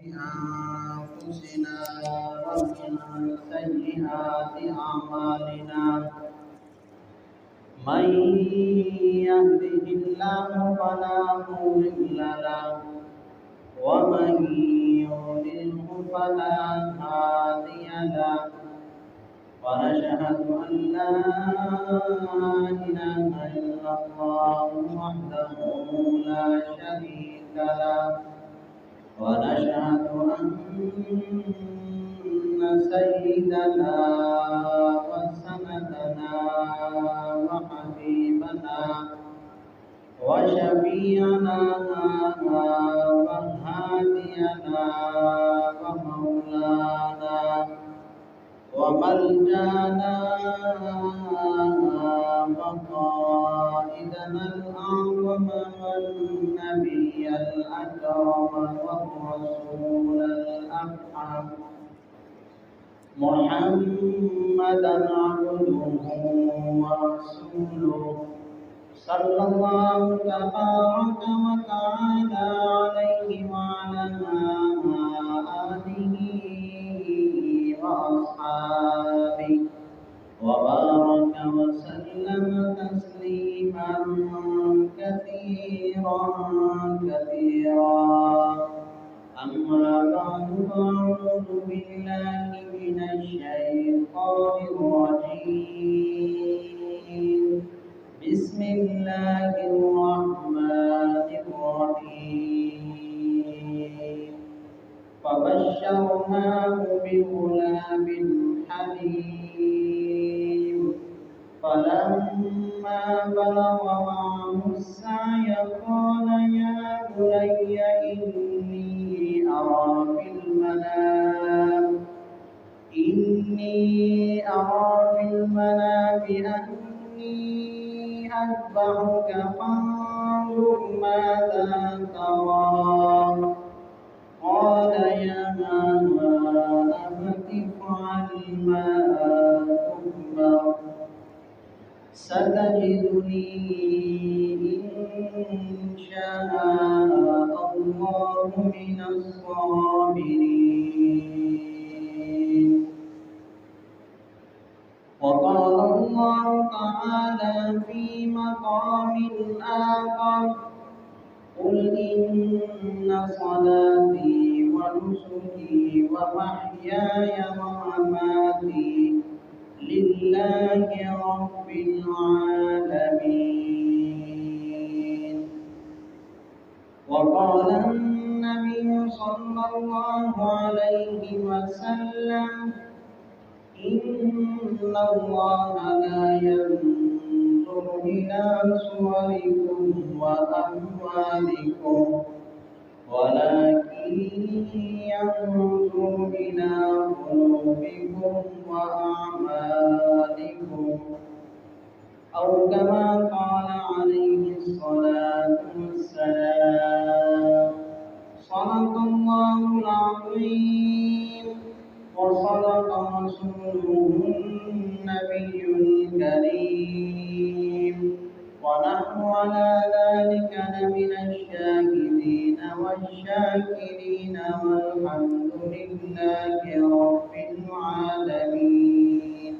أنفسنا ومن سيئات أعمالنا من يهده الله فلا مضل له ومن يضلله فلا هادي له ونشهد أن لا إله إلا الله وحده لا شريك له ونشهد أن سيدنا وسندنا وحبيبنا وشفيعنا وهادينا ومولانا وملجانا وقائدنا الأعظم والنبي الأكرم والرسول الأكرم محمدا عبده ورسوله صلى الله تبارك وتعالى عليه وعلى آله وأصحابه وبارك وسلم تسليما كثيرا أما بعد فأعوذ بالله من الشيطان الرجيم بسم الله الرحمن الرحيم فبشرناه بغلام حليم فلما بلغ معه السعي قال يا بني إني أرى في المنام أني أذبحك فانظر ماذا ترى قال يا أبت افعل ما تؤمر ستجدني إن شاء الله من الصابرين. وقال الله تعالى في مقام آخر قل إن صلاتي ونسكي ومحياي ومماتي لله رب العالمين. وقال النبي صلى الله عليه وسلم إن الله لا ينظر إلى صوركم وأموالكم ولكن ينظر إلى قلوبكم وأعمالكم أو كما قال عليه الصلاة والسلام. صدق الله العظيم وصدق رسوله النبي الكريم ونحن على ذلك لمن الشاهدين والشاكرين والحمد لله رب العالمين.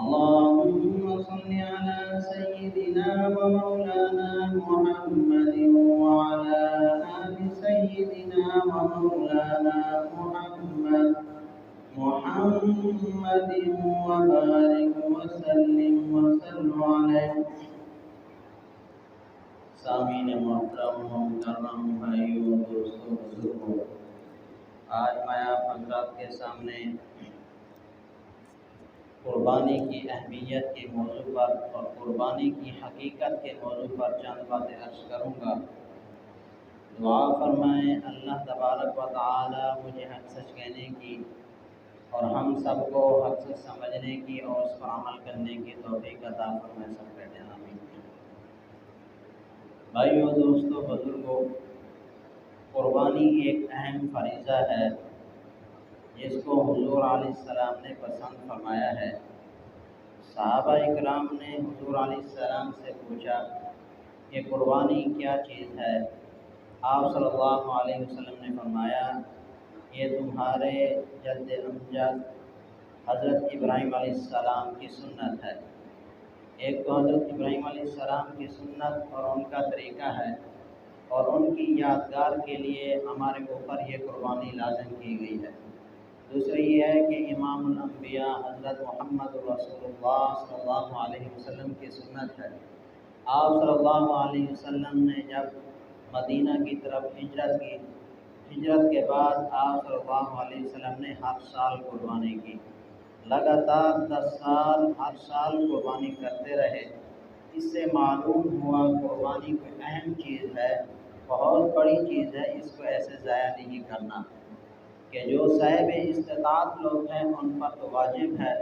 اللهم صل على سيدنا ومولانا محمد وعلى آل سيدنا ومولانا محمد وبارك وسلم عليه. سامعین محترم مکرم بھائیوں دوستوں بزرگوں، آج میں آپ حضرات کے سامنے قربانی کی اہمیت کے موضوع پر اور قربانی کی حقیقت کے موضوع پر چند باتیں عرض کروں گا۔ دعا فرمائیں اللہ تبارک و تعالی مجھے حق سچ کہنے کی اور ہم سب کو حق سچ سمجھنے کی اور اس پر عمل کرنے کی توفیق عطا فرمائے، سب کہتے ہیں آمین۔ بھائیوں دوستوں بزرگوں، قربانی ایک اہم فریضہ ہے جس کو حضور علیہ السلام نے پسند فرمایا ہے۔ صحابہ اکرام نے حضور علیہ السلام سے پوچھا کہ قربانی کیا چیز ہے؟ آپ صلی اللہ علیہ وسلم نے فرمایا یہ تمہارے جد امجد حضرت ابراہیم علیہ السلام کی سنت ہے۔ ایک تو حضرت ابراہیم علیہ السلام کی سنت اور ان کا طریقہ ہے، اور ان کی یادگار کے لیے ہمارے اوپر یہ قربانی لازم کی گئی ہے۔ دوسری یہ ہے کہ امام الانبیاء حضرت محمد رسول اللہ صلی اللہ علیہ وسلم کی سنت ہے۔ آپ صلی اللہ علیہ وسلم نے جب مدینہ کی طرف ہجرت کی، ہجرت کے بعد آپ صلی اللہ علیہ وسلم نے ہر سال قربانی کی، لگاتار 10 سال ہر سال قربانی کرتے رہے۔ اس سے معلوم ہوا قربانی کوئی اہم چیز ہے، بہت بڑی چیز ہے، اس کو ایسے ضائع نہیں کرنا، کہ جو صاحب استطاعت لوگ ہیں ان پر تو واجب ہے،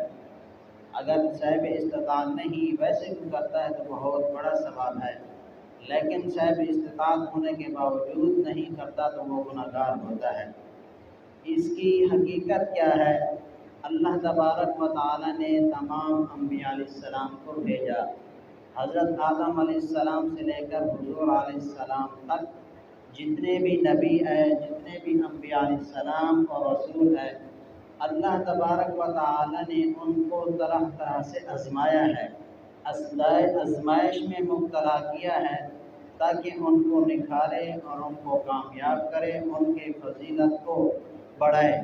اگر صاحب استطاعت نہیں ویسے بھی کرتا ہے تو بہت بڑا ثواب ہے، لیکن صاحب استطاعت ہونے کے باوجود نہیں کرتا تو وہ گناہگار ہوتا ہے۔ اس کی حقیقت کیا ہے؟ اللہ تبارک و تعالی نے تمام انبیاء علیہ السلام کو بھیجا، حضرت آدم علیہ السلام سے لے کر حضور علیہ السلام تک جتنے بھی نبی ہیں، جتنے بھی انبیاء علیہ السلام اور رسول ہیں، اللہ تبارک و تعالی نے ان کو طرح طرح سے آزمایا ہے، آزمائش میں مبتلا کیا ہے، تاکہ ان کو نکھارے اور ان کو کامیاب کرے، ان کے فضیلت کو بڑھائے۔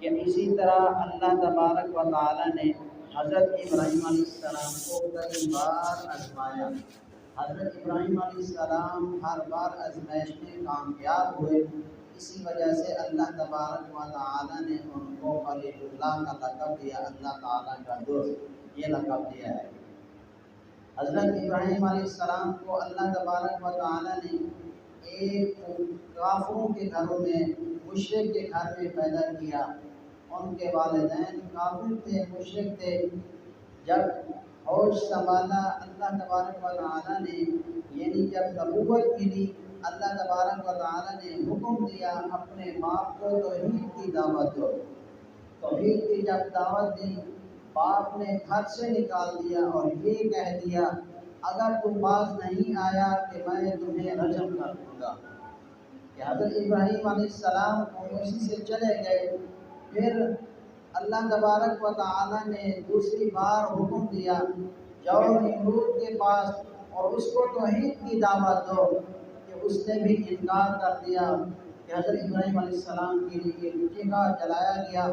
کہ اسی طرح اللہ تبارک و تعالی نے حضرت ابراہیم علیہ السلام کو کئی بار آزمایا، حضرت ابراہیم علیہ السلام ہر بار آزمائش میں کامیاب ہوئے، اسی وجہ سے اللہ تبارک و تعالی نے ان کو خلیل اللہ کا لقب دیا، اللہ تعالیٰ کا دوست، یہ لقب دیا ہے۔ حضرت ابراہیم علیہ السلام کو اللہ تبارک و تعالی نے ایک کافروں کے گھروں میں، مشرک کے گھر میں پیدا کیا۔ ان کے والدین کافر تھے، مشرک تھے۔ جب ہوش سنبھالا اللہ تبارک و تعالی نے، یعنی جب نبوت ملی، اللہ تبارک و تعالی نے حکم دیا اپنے باپ کو توحید کی دعوت دو۔ توحید کی جب دعوت دی، باپ نے گھر سے نکال دیا اور یہ کہہ دیا اگر تم باز نہیں آیا کہ میں تمہیں رجم کر دوں گا۔ کہ حضرت ابراہیم علیہ السلام خاموشی سے چلے گئے۔ پھر اللہ تبارک و تعالی نے دوسری بار حکم دیا جاؤ نمرود کے پاس اور اس کو توحید کی دعوت دو، کہ اس نے بھی انکار کر دیا۔ کہ حضرت ابراہیم علیہ السلام کے لیے چولہا جلایا گیا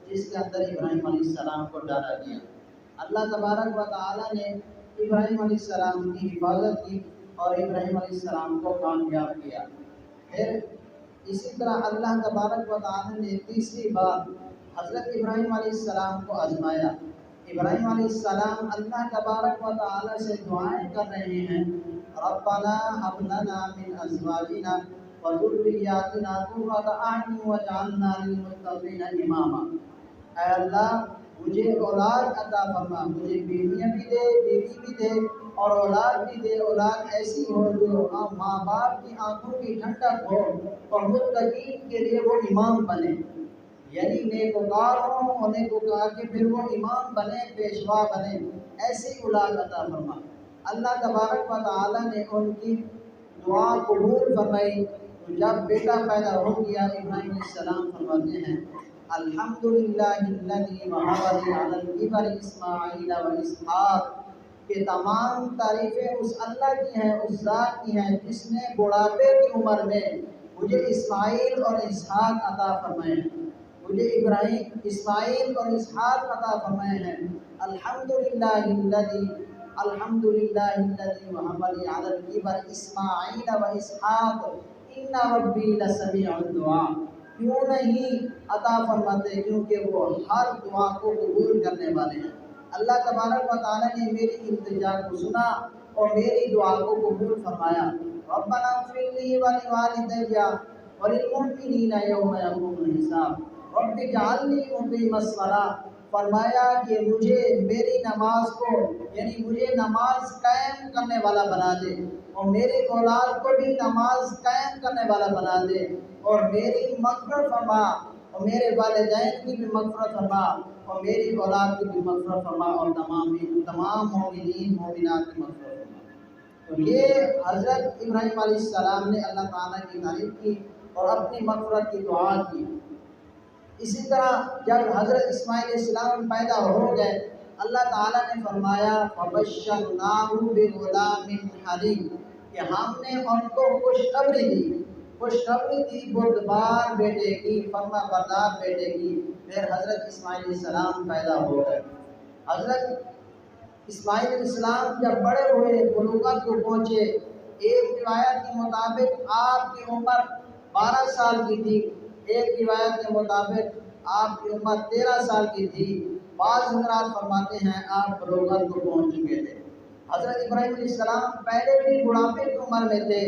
جس کے اندر ابراہیم علیہ السلام کو ڈالا گیا۔ اللہ تبارک و تعالی نے ابراہیم علیہ السلام کی حفاظت کی اور ابراہیم علیہ السلام کو کامیاب کیا۔ پھر اسی طرح اللہ تبارک و تعالی نے تیسری بار حضرت ابراہیم علیہ السلام کو آزمایا۔ ابراہیم علیہ السلام اللہ تبارک و تعالی سے دعائیں کر رہے ہیں، ربنا هب لنا من ازواجنا وذرياتنا قرة اعین واجعلنا للمتقین اماما۔ اے اللہ مجھے اولاد عطا فرما، مجھے بیویاں بھی دے، بیوی بھی دے اور اولاد بھی دے، اولاد ایسی ہو جو ماں باپ کی آنکھوں کی ٹھنڈک ہو اور متقین کے لیے وہ امام بنے، یعنی نیکوکار ہوں اور نیکوکار کے پھر وہ امام بنے، پیشوا بنے، ایسی اولاد عطا فرما۔ اللہ تبارک و تعالی نے ان کی دعا قبول فرمائی۔ جب بیٹا پیدا ہو گیا، ابراہیم علیہ السلام فرماتے ہیں الحمدللہ الذی وہب لی علی الکبر اسماعیل و اسحاق، کہ تمام تعریفیں اس اللہ کی ہیں، اس ذات کی ہیں جس نے بڑھاپے کی عمر میں مجھے اسماعیل اور اسحاق عطا فرمائے ہیں، مجھے ابراہیم اسماعیل اور اسحاق عطا فرمائے ہیں۔ الحمدللہ الذی وہب لی علی الکبر اسماعیل و اسحاق ان ربی لسمیع الدعاء۔ کیوں نہیں عطا فرماتے؟ کیونکہ وہ ہر دعا کو قبول کرنے والے ہیں۔ اللہ تبارک و تعالی نے میری التجا کو سنا اور میری دعا کو قبول فرمایا۔ ربنا اغفر لی ولوالدی وللمؤمنین یوم یقوم الحساب رب اجعلنی مقیم الصلاۃ۔ فرمایا کہ مجھے میری نماز کو، یعنی مجھے نماز قائم کرنے والا بنا دے، اور میری اولاد کو بھی نماز قائم کرنے والا بنا دے، اور میری مغفرت فرما، اور میرے والدین کی بھی مغفرت فرما، اور میری اولاد کی بھی مغفرت فرما، اور تمام مومنین مومنات کی مغفرت فرما۔ تو یہ حضرت ابراہیم علیہ السلام نے اللہ تعالیٰ کی تعریف کی اور اپنی مغفرت کی دعا کی۔ اسی طرح جب حضرت اسماعیل علیہ السلام پیدا ہو گئے، اللہ تعالیٰ نے فرمایا فَبَشَّرْنَاهُ بِغُلَامٍ حَلِيمٍ کہ ہم نے ان کو خوشخبری دی بردبار بیٹے کی، فرما بردار بیٹے کی۔ پھر حضرت اسماعیل علیہ السلام پیدا ہو گئے۔ حضرت اسماعیل علیہ السلام جب بڑے ہوئے، بلوغت کو پہنچے، ایک روایت کے مطابق آپ کی عمر 12 سال کی تھی، ایک روایت کے مطابق آپ کی عمر 13 سال کی تھی، بعض حضرات فرماتے ہیں آپ بلوغت کو پہنچ چکے تھے۔ حضرت ابراہیم علیہ السلام پہلے بھی بڑھاپے کی عمر میں تھے،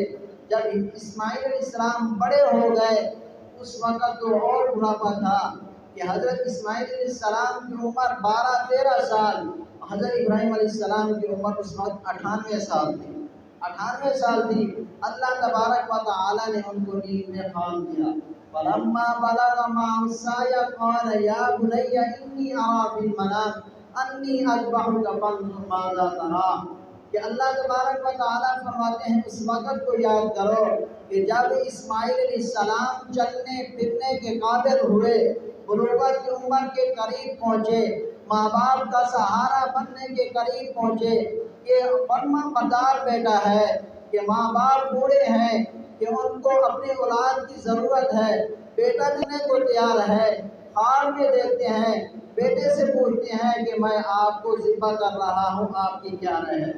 جب اسماعیل علیہ السلام بڑے ہو گئے اس وقت تو اور بڑھاپا تھا کہ حضرت اسماعیل علیہ السلام کی عمر 12-13 سال، حضرت ابراہیم علیہ السلام کی عمر اس وقت 98 سال تھی۔ 98 سال تھی۔ اللہ تبارک و تعالی نے ان کو نیند میں خواب دیا۔ فَلَمَّا بَلَغَ مَعَهُ السَّعْيَ قَالَ يَا بُنَيَّ إِنِّي أَرَىٰ فِي الْمَنَامِ أَنِّي أَذْبَحُكَ فَانظُرْ مَاذَا تَرَىٰ کہ اللہ تبارک و تعالیٰ فرماتے ہیں اس وقت کو یاد کرو کہ جب اسماعیل علیہ السلام چلنے پھرنے کے قابل ہوئے، بلوغت کی عمر کے قریب پہنچے، ماں باپ کا سہارا بننے کے قریب پہنچے، کہ فرما بردار بیٹا ہے، کہ ماں باپ بوڑھے ہیں، کہ ان کو اپنی اولاد کی ضرورت ہے، بیٹا دینے کو تیار ہے، خواب میں دیکھتے ہیں، بیٹے سے پوچھتے ہیں کہ میں آپ کو ذبح کر رہا ہوں، آپ کی کیا رائے ہے،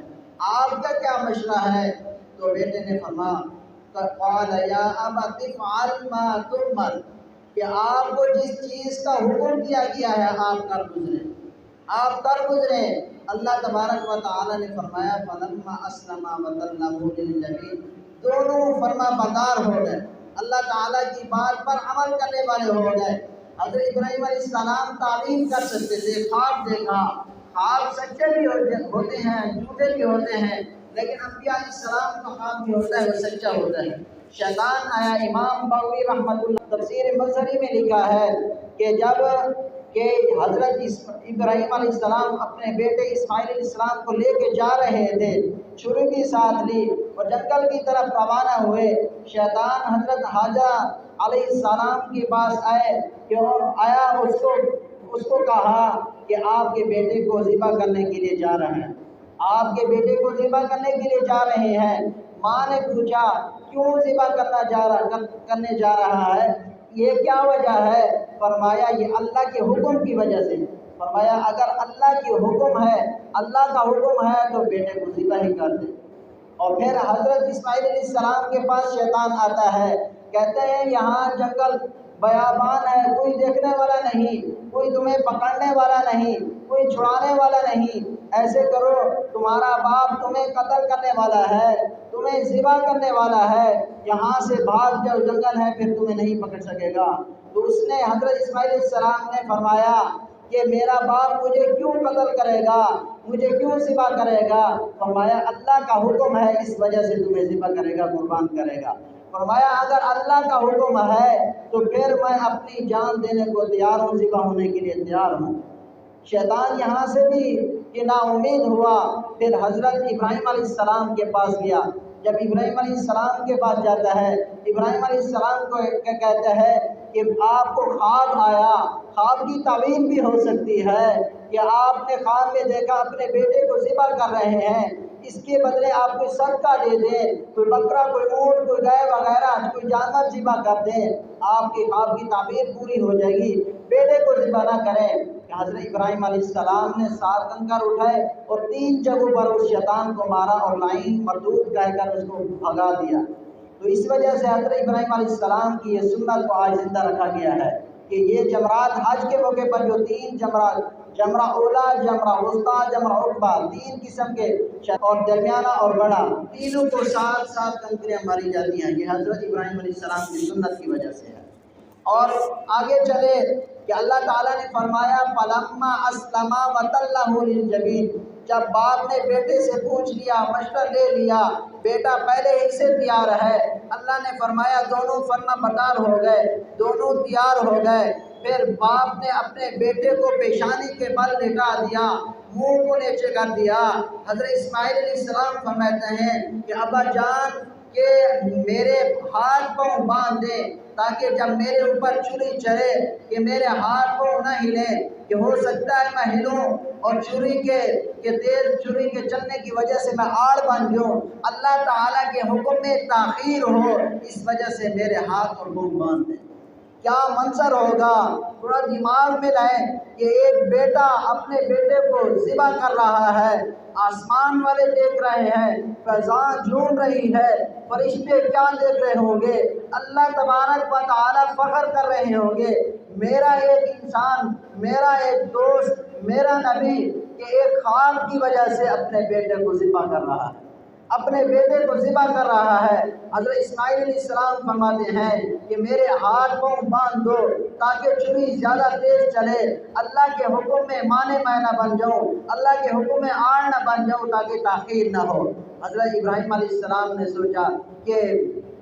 آپ کا کیا مشورہ ہے؟ تو بیٹے نے فرمایا قال یا ابت افعل ما تؤمر کہ آپ کو جس چیز کا حکم دیا گیا ہے آپ کر گزریں۔ اللہ تبارک و تعالی نے فرمایا فلما اسلما وتلہ للجبین، دونوں فرما بردار ہو گئے، اللہ تعالیٰ کی بات پر عمل کرنے والے ہو گئے۔ حضرت ابراہیم علیہ السلام تعبیر کر سکتے تھے، خواب دیکھا، خواب سچے بھی ہوتے ہیں، جھوٹے بھی ہوتے ہیں، لیکن انبیاء علیہ السلام کا خواب بھی ہوتا ہے وہ سچا ہوتا ہے۔ شیطان آیا، امام بغوی رحمۃ اللہ تفسیر مظہری میں لکھا ہے کہ جب کہ حضرت ابراہیم علیہ السلام اپنے بیٹے اسماعیل علیہ السلام کو لے کے جا رہے تھے، چھری بھی ساتھ لی اور جنگل کی طرف روانہ ہوئے، شیطان حضرت حاجرہ علیہ السلام کے پاس آیا اس کو کہا کہ آپ کے بیٹے کو ذبح کرنے کے لیے جا رہے ہیں، آپ کے بیٹے کو ذبح کرنے کے لیے جا رہے ہیں۔ ماں نے پوچھا کیوں ذبح کرنے جا رہا ہے، یہ کیا وجہ ہے؟ فرمایا یہ اللہ کے حکم کی وجہ سے۔ فرمایا اگر اللہ کی حکم ہے، اللہ کا حکم ہے تو بیٹے کو ذبح ہی کر دے۔ اور پھر حضرت اسماعیل علیہ السلام کے پاس شیطان آتا ہے، کہتے ہیں یہاں جنگل بیابان ہے، کوئی دیکھنے والا نہیں، کوئی تمہیں پکڑنے والا نہیں، کوئی چھڑانے والا نہیں، ایسے کرو تمہارا باپ تمہیں قتل کرنے والا ہے، تمہیں ذبح کرنے والا ہے، یہاں سے بھاگ جاؤ، جنگل ہے پھر تمہیں نہیں پکڑ سکے گا۔ تو اس نے حضرت اسماعیل علیہ السلام نے فرمایا کہ میرا باپ مجھے کیوں قتل کرے گا، مجھے کیوں ذبح کرے گا؟ فرمایا اللہ کا حکم ہے اس وجہ سے تمہیں ذبح کرے گا، قربان کرے گا۔ فرمایا اگر اللہ کا حکم ہے تو پھر میں اپنی جان دینے کو تیار ہوں، ذبح ہونے کے لیے تیار ہوں۔ شیطان یہاں سے بھی کہ نا امید ہوا، پھر حضرت ابراہیم علیہ السلام کے پاس گیا۔ جب ابراہیم علیہ السلام کے پاس جاتا ہے، ابراہیم علیہ السلام کو کہتا ہے کہ آپ کو خواب آیا، خواب کی تعبیر بھی ہو سکتی ہے کہ آپ نے خواب میں دیکھا اپنے بیٹے کو ذبح کر رہے ہیں، اس کے بدلے آپ کوئی صدقہ دے دیں، کوئی بکرا، کوئی اونٹ، کوئی گائے وغیرہ کوئی جانور ذبح کر دیں، آپ کی خواب کی تعبیر پوری ہو جائے گی، بیٹے کو ذبح نہ کریں۔ حضرت ابراہیم علیہ السلام نے 7 کنکر اٹھائے اور 3 جگہوں پر اس شیطان کو مارا اور لعین مردود کہہ کر اس کو بھگا دیا۔ تو اس وجہ سے حضرت ابراہیم علیہ السلام کی یہ سنت کو آج زندہ رکھا گیا ہے کہ یہ جمرات حج کے موقع پر جو 3 جمرات، جمرہ اولا، جمرہ وسطیٰ، جمرہ عقبہ، 3 قسم کے اور درمیانہ اور بڑا، تینوں کو 7 کنکریاں ماری جاتی ہیں، یہ حضرت ابراہیم علیہ السلام کی سنت کی وجہ سے ہے۔ اور آگے چلے کہ اللہ تعالیٰ نے فرمایا فَلَمَّا أَسْلَمَا وَتَلَّهُ لِلْجَبِينِ، جب باپ نے بیٹے سے پوچھ لیا، مشورہ لے لیا، بیٹا پہلے ہی سے تیار ہے، اللہ نے فرمایا دونوں فرما بردار ہو گئے، دونوں تیار ہو گئے۔ پھر باپ نے اپنے بیٹے کو پیشانی کے بل لٹا دیا، منہ کو نیچے کر دیا۔ حضرت اسماعیل علیہ السلام فرماتے ہیں کہ ابا جان کہ میرے ہاتھ پاؤں باندھ دیں تاکہ جب میرے اوپر چھری چلے کہ میرے ہاتھ پاؤں نہ ہلیں، کہ ہو سکتا ہے میں ہلوں اور چھری کے تیز چھری کے چلنے کی وجہ سے میں آڑ بن جاؤں، اللہ تعالیٰ کے حکم میں تاخیر ہو، اس وجہ سے میرے ہاتھ اور پاؤں باندھ دیں۔ کیا منظر ہوگا؟ تھوڑا دماغ میں لائیں کہ ایک بیٹا اپنے بیٹے کو ذبح کر رہا ہے، آسمان والے دیکھ رہے ہیں، فضاں جھوم رہی ہے، فرشتے کیا دیکھ رہے ہوں گے، اللہ تبارک و تعالیٰ فخر کر رہے ہوں گے، میرا ایک انسان، میرا ایک دوست، میرا نبی کہ ایک خواب کی وجہ سے اپنے بیٹے کو ذبح کر رہا ہے، اپنے بیٹے کو ذبح کر رہا ہے۔ حضرت اسماعیل علیہ السلام فرماتے ہیں کہ میرے ہاتھ پاؤں باندھ دو تاکہ چھری زیادہ تیز چلے، اللہ کے حکم میں مانے میں نہ بن جاؤں، اللہ کے حکم میں آڑ نہ بن جاؤں تاکہ تاخیر نہ ہو۔ حضرت ابراہیم علیہ السلام نے سوچا کہ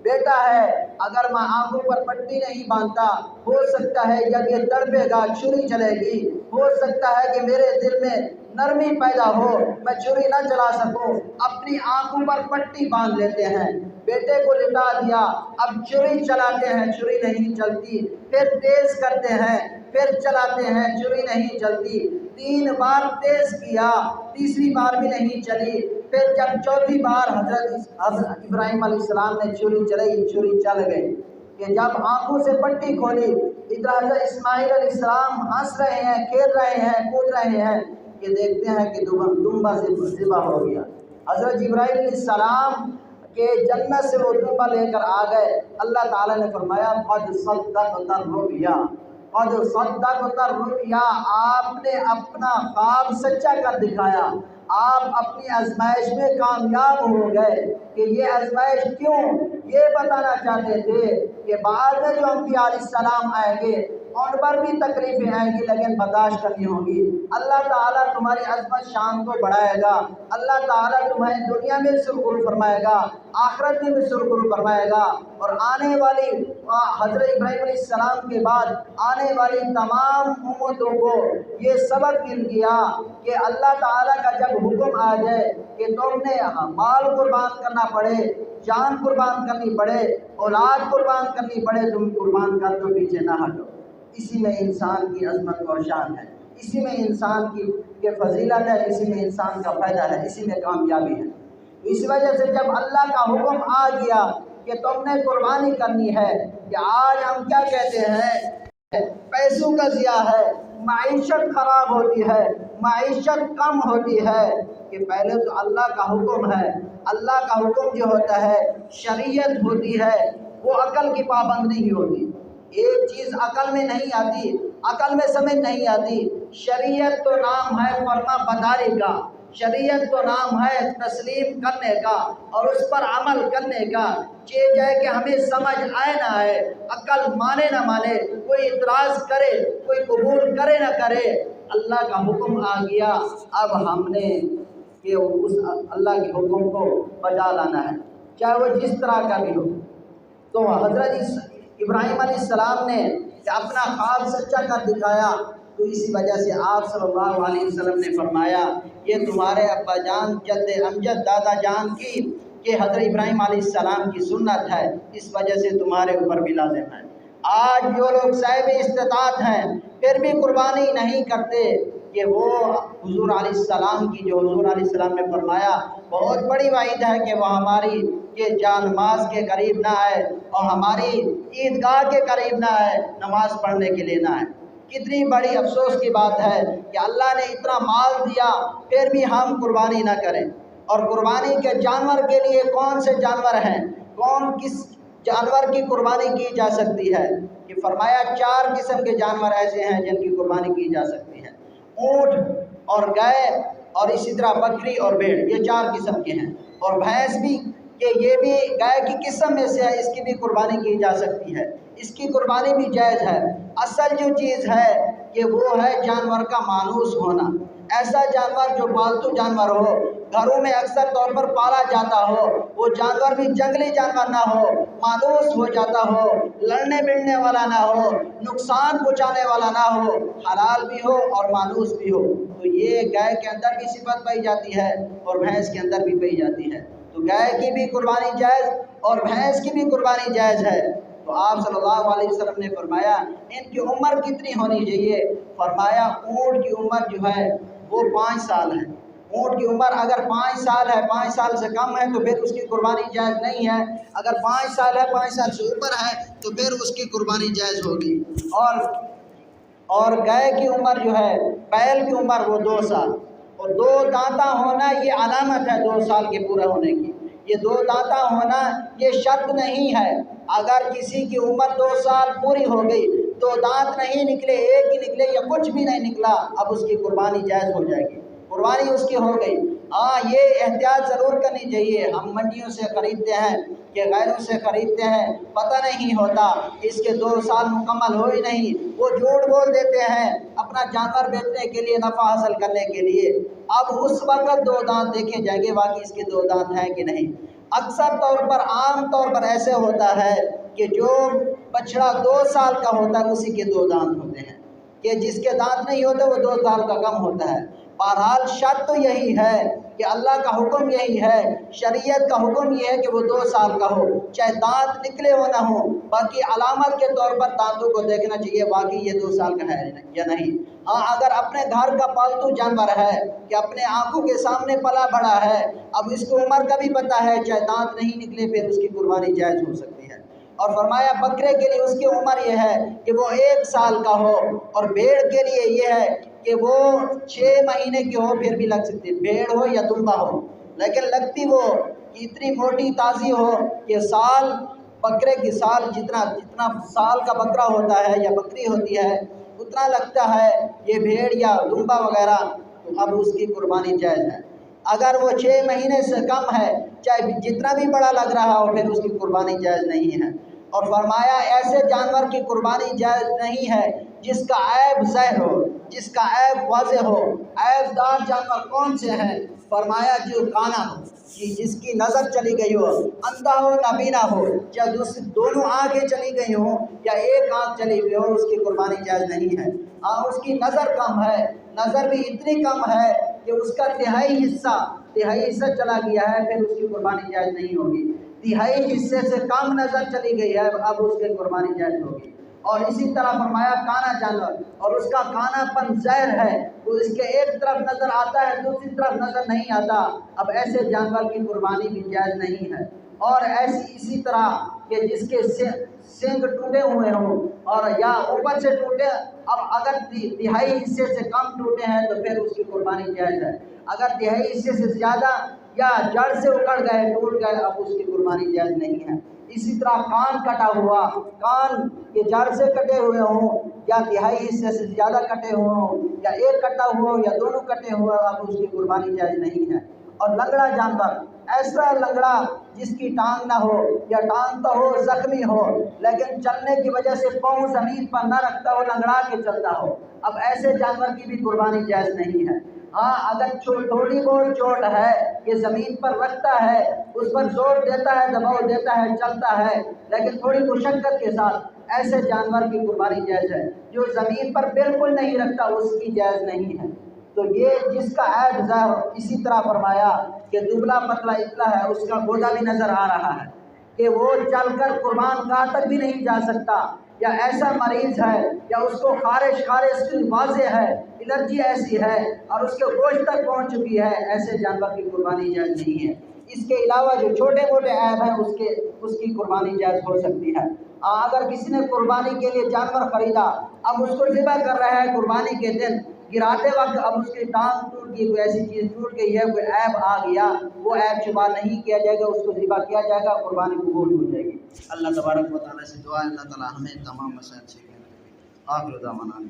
بیٹا ہے، اگر میں آنکھوں پر پٹی نہیں باندھتا ہو سکتا ہے جب یہ تڑپے گا چھری چلے گی، ہو سکتا ہے کہ میرے دل میں نرمی پیدا ہو، میں چھری نہ چلا سکوں، اپنی آنکھوں پر پٹی باندھ لیتے ہیں۔ بیٹے کو لٹا دیا، اب چھری چلاتے ہیں، چھری نہیں چلتی، پھر تیز کرتے ہیں، پھر چلاتے ہیں، چھری نہیں چلتی، 3 بار تیز کیا، تیسری بار بھی نہیں چلی، پھر جب چوتھی بار حضرت ابراہیم علیہ السلام نے چھری چلائی، چھری چل گئی، کہ جب آنکھوں سے پٹی کھولی، ادھر حضرت اسماعیل علیہ السلام ہنس رہے ہیں، کھیل رہے ہیں، کود رہے ہیں، کہ دیکھتے ہیں کہ دمبا ذبح ہو گیا۔ حضرت جبرائیل علیہ السلام کہ جنت سے وہ دمبا لے کر آ گئے، اللہ تعالیٰ نے فرمایا قد صدقت الرؤیا، قد صدقت الرؤیا، آپ نے اپنا خواب سچا کر دکھایا، آپ اپنی آزمائش میں کامیاب ہو گئے۔ کہ یہ آزمائش کیوں؟ یہ بتانا چاہتے تھے کہ بعد میں جو انبیاء علیہ السلام آئیں گے ان پر بھی تکلیفیں آئیں گی لیکن برداشت کرنی ہوگی، اللہ تعالیٰ تمہاری عظمت شان کو بڑھائے گا، اللہ تعالیٰ تمہیں دنیا میں سرخرو فرمائے گا، آخرت میں بھی سرخرو فرمائے گا، اور آنے والی حضرت ابراہیم علیہ السلام کے بعد آنے والی تمام امتوں کو یہ سبق مل گیا کہ اللہ تعالیٰ کا جب حکم آ جائے کہ تم نے مال قربان کرنا پڑے، جان قربان کرنی پڑے، اولاد قربان کرنی پڑے، تم قربان کر دو، پیچھے نہ ہٹو۔ اسی میں انسان کی عظمت اور شان ہے، اسی میں انسان کی فضیلت ہے، اسی میں انسان کا فائدہ ہے، اسی میں کامیابی ہے۔ اس وجہ سے جب اللہ کا حکم آ گیا کہ تم نے قربانی کرنی ہے، کہ آج ہم کیا کہتے ہیں، پیسوں کا ضیاع ہے، معیشت خراب ہوتی ہے، معیشت کم ہوتی ہے، کہ پہلے تو اللہ کا حکم ہے، اللہ کا حکم جو ہوتا ہے شریعت ہوتی ہے، وہ عقل کی پابند نہیں ہوتی۔ ایک چیز عقل میں نہیں آتی، عقل میں سمجھ نہیں آتی، شریعت تو نام ہے فرما برداری کا، شریعت تو نام ہے تسلیم کرنے کا اور اس پر عمل کرنے کا، یہ جائے کہ ہمیں سمجھ آئے نہ آئے، عقل مانے نہ مانے، کوئی اعتراض کرے، کوئی قبول کرے نہ کرے، اللہ کا حکم آ گیا، اب ہم نے کہ اس اللہ کے حکم کو بجا لانا ہے، چاہے وہ جس طرح کا بھی ہو۔ تو حضرت ابراہیم علیہ السلام نے اپنا خواب سچا کر دکھایا، تو اسی وجہ سے آپ صلی اللہ علیہ وسلم نے فرمایا یہ تمہارے ابا جان جد امجد دادا جان کی کہ حضرت ابراہیم علیہ السلام کی سنت ہے، اس وجہ سے تمہارے اوپر بھی لازم ہے۔ آج جو لوگ صاحب استطاعت ہیں پھر بھی قربانی نہیں کرتے، کہ وہ حضور علیہ السلام کی جو حضور علیہ السلام نے فرمایا بہت بڑی وعید ہے کہ وہ ہماری کہ جان نماز کے قریب نہ آئے اور ہماری عیدگاہ کے قریب نہ آئے، نماز پڑھنے کے لیے نہ آئے۔ کتنی بڑی افسوس کی بات ہے کہ اللہ نے اتنا مال دیا پھر بھی ہم قربانی نہ کریں۔ اور قربانی کے جانور کے لیے کون سے جانور ہیں، کس جانور کی قربانی کی جا سکتی ہے؟ کہ فرمایا 4 قسم کے جانور ایسے ہیں جن کی قربانی کی جا سکتی ہے، اونٹ اور گائے اور اسی طرح بکری اور بھیڑ، یہ 4 قسم کے ہیں، اور بھینس بھی کہ یہ بھی گائے کی قسم میں سے ہے، اس کی بھی قربانی کی جا سکتی ہے، اس کی قربانی بھی جائز ہے۔ اصل جو چیز ہے کہ وہ ہے جانور کا مانوس ہونا، ایسا جانور جو پالتو جانور ہو، گھروں میں اکثر طور پر پالا جاتا ہو، وہ جانور بھی جنگلی جانور نہ ہو، مانوس ہو جاتا ہو، لڑنے بڑنے والا نہ ہو، نقصان پہنچانے والا نہ ہو، حلال بھی ہو اور مانوس بھی ہو۔ تو یہ گائے کے اندر بھی صفت پائی جاتی ہے اور بھینس کے اندر بھی پائی جاتی ہے۔ تو گائے کی بھی قربانی جائز اور بھینس کی بھی قربانی جائز ہے۔ تو آپ صلی اللہ علیہ وسلم نے فرمایا ان کی عمر کتنی ہونی چاہیے؟ فرمایا اونٹ کی عمر جو ہے وہ 5 سال ہے۔ اونٹ کی عمر اگر 5 سال ہے، 5 سال سے کم ہے تو پھر اس کی قربانی جائز نہیں ہے۔ اگر 5 سال ہے، 5 سال سے اوپر ہے تو پھر اس کی قربانی جائز ہوگی۔ اور گائے کی عمر جو ہے، بیل کی عمر وہ 2 سال، اور 2 دانتا ہونا یہ علامت ہے 2 سال کے پورا ہونے کی۔ یہ 2 دانتا ہونا یہ شرط نہیں ہے۔ اگر کسی کی عمر 2 سال پوری ہو گئی، 2 دانت نہیں نکلے، ایک ہی نکلے یا کچھ بھی نہیں نکلا، اب اس کی قربانی جائز ہو جائے گی، قربانی اس کی ہو گئی۔ ہاں یہ احتیاط ضرور کرنی چاہیے۔ ہم منڈیوں سے خریدتے ہیں کہ غیروں سے خریدتے ہیں، پتہ نہیں ہوتا اس کے 2 سال مکمل ہو ہی نہیں، وہ جھوٹ بول دیتے ہیں اپنا جانور بیچنے کے لیے، نفع حاصل کرنے کے لیے۔ اب اس وقت 2 دانت دیکھے جائیں گے واقعی اس کے 2 دانت ہیں کہ نہیں۔ اکثر طور پر، عام طور پر ایسے ہوتا ہے کہ جو بچڑا 2 سال کا ہوتا ہے اسی کے 2 دانت ہوتے ہیں، کہ جس کے دانت نہیں ہوتے وہ 2 سال کا کم ہوتا ہے۔ بہرحال شرط تو یہی ہے کہ اللہ کا حکم یہی ہے، شریعت کا حکم یہ ہے کہ وہ 2 سال کا ہو، چاہے دانت نکلے ہو نہ ہو، باقی علامت کے طور پر دانتوں کو دیکھنا چاہیے واقعی یہ 2 سال کا ہے یا نہیں۔ ہاں اگر اپنے گھر کا پالتو جانور ہے کہ اپنے آنکھوں کے سامنے پلا بڑا ہے، اب اس کو عمر کا بھی پتہ ہے، چاہے دانت نہیں نکلے پھر اس کی قربانی جائز ہو سکتی ہے۔ اور فرمایا بکرے کے لیے اس کی عمر یہ ہے کہ وہ 1 سال کا ہو، اور بھیڑ کے لیے یہ ہے کہ وہ 6 مہینے کی ہو، پھر بھی لگ سکتی ہے، بھیڑ ہو یا دمبا ہو، لیکن لگتی وہ اتنی موٹی تازی ہو کہ سال، بکرے کی سال جتنا سال کا بکرا ہوتا ہے یا بکری ہوتی ہے اتنا لگتا ہے یہ بھیڑ یا دمبا وغیرہ، تو اب اس کی قربانی جائز ہے۔ اگر وہ 6 مہینے سے کم ہے، چاہے جتنا بھی بڑا لگ رہا ہو، پھر اس کی قربانی جائز نہیں ہے۔ اور فرمایا ایسے جانور کی قربانی جائز نہیں ہے جس کا عیب ظاہر ہو، جس کا عیب واضح ہو۔ عیب دار جانور کون سے ہیں؟ فرمایا جو کانا ہو، جس کی نظر چلی گئی ہو، اندھا ہو نابینا ہو، یا دونوں آنکھیں چلی گئی ہوں یا ایک آنکھ چلی گئی ہو، اس کی قربانی جائز نہیں ہے۔ ہاں اس کی نظر کم ہے، نظر بھی اتنی کم ہے کہ اس کا تہائی حصہ چلا گیا ہے، پھر اس کی قربانی جائز نہیں ہوگی۔ تہائی حصے سے کم نظر چلی گئی ہے، اب اس کی قربانی جائز ہوگی۔ اور اسی طرح فرمایا کانا جانور، اور اس کا کانا پن ظاہر ہے، وہ اس کے ایک طرف نظر آتا ہے دوسری طرف نظر نہیں آتا، اب ایسے جانور کی قربانی بھی جائز نہیں ہے۔ اور اسی طرح کہ جس کے سینگ ٹوٹے ہوئے ہوں اور یا اوپر سے ٹوٹے، اب اگر تہائی حصے سے کم ٹوٹے ہیں تو پھر اس کی قربانی جائز ہے۔ اگر تہائی حصے سے زیادہ یا جڑ سے اکڑ گئے، ٹوٹ گئے، اب اس کی قربانی جائز نہیں ہے۔ اسی طرح کان کٹا ہوا، کان کے جڑ سے کٹے ہوئے ہوں یا تہائی حصے سے زیادہ کٹے ہوئے ہوں یا ایک کٹا ہوا ہو یا دونوں کٹے ہوئے، اب اس کی قربانی جائز نہیں ہے۔ اور لنگڑا جانور، ایسا لنگڑا جس کی ٹانگ نہ ہو یا ٹانگ تو ہو زخمی ہو لیکن چلنے کی وجہ سے پاؤں زمین پر نہ رکھتا ہو، لنگڑا کے چلتا ہو، اب ایسے جانور کی بھی قربانی جائز نہیں ہے۔ ہاں اگر تھوڑی بہت چوٹ ہے کہ زمین پر رکھتا ہے، اس پر زور دیتا ہے، دباؤ دیتا ہے، چلتا ہے، لیکن تھوڑی مشقت کے ساتھ، ایسے جانور کی قربانی جائز ہے۔ جو زمین پر بالکل نہیں رکھتا اس کی جائز نہیں ہے۔ تو یہ جس کا عیب ظاہر، اسی طرح فرمایا کہ دبلا پتلا اتنا ہے، اس کا گودا بھی نظر آ رہا ہے کہ وہ چل کر قربان گاہ تک بھی نہیں جا سکتا، یا ایسا مریض ہے یا اس کو خارش کی واضح ہے، الرجی ایسی ہے اور اس کے گوشت تک پہنچ چکی ہے، ایسے جانور کی قربانی جائز نہیں ہے۔ اس کے علاوہ جو چھوٹے موٹے عیب ہیں اس کی قربانی جائز ہو سکتی ہے۔ اگر کسی نے قربانی کے لیے جانور خریدا، اب اس کو ذبح کر رہا ہے قربانی کے دن، گراتے وقت اب اس کی ٹانگ ٹوٹ گئی، کوئی ایسی چیز ٹوٹ گئی ہے، کوئی عیب آ گیا، وہ عیب شمار نہیں کیا جائے گا، اس کو ذبح کیا جائے گا، قربانی قبول ہو جائے گی۔ اللہ تبارک و تعالیٰ سے دعا ہے اللہ تعالیٰ ہمیں تمام مسائل سے آخر دعوانا